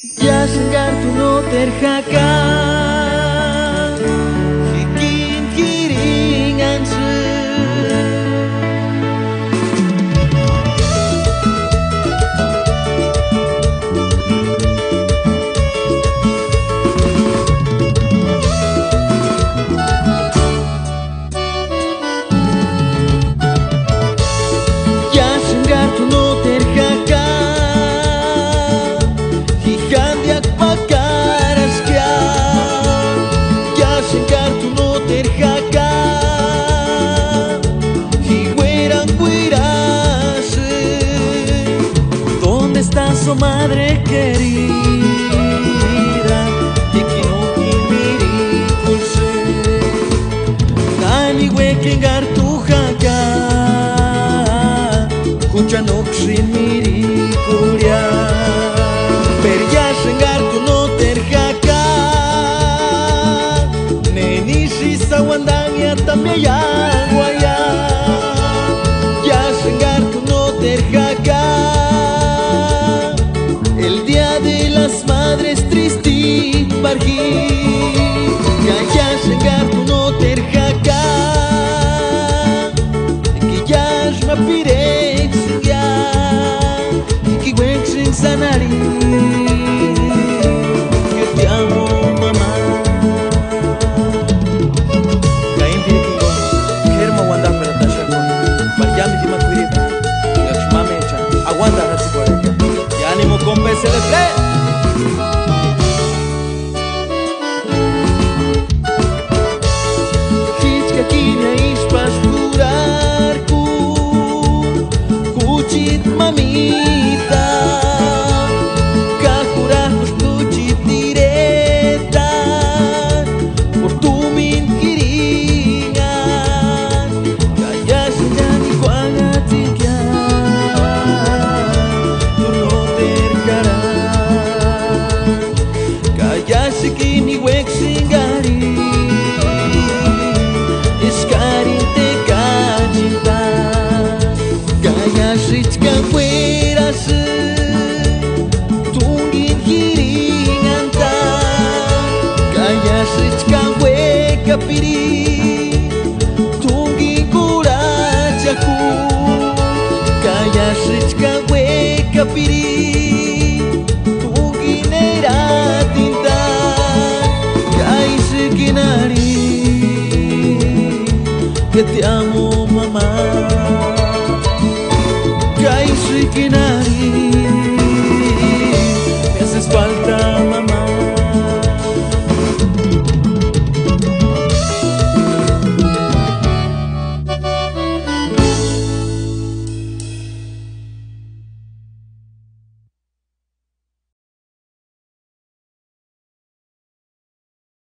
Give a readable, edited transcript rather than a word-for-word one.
Yasangar tu no terjaka Hikin kiringan se Yasangar tu no terjaka su madre querida y que no miri kulse nani wekengar tu jaca kucha no miri kuria per ya sengar tu no terjaca neni si sawandanya también ya guaya ya sengar tu no terjaca. El día de las madres triste barji ya sengar tu no terjaca que ya ma pirek ya que wen sin sanari que te amo mamá caen dire que querma wanda para tasha no barjami di makurita ya mame cha aguanta hasi por ánimo con PSLP. Hichka kina ispas curar kuchit mamita kajuras kuchit direta por tu min kiringan kaya sinani kuagatikya Sikini wek singari iskari te kajita gaya sitka fueras tungin hiringan ta gaya sitka wek kapiri tungin kurajaku gaya sitka wek kapiri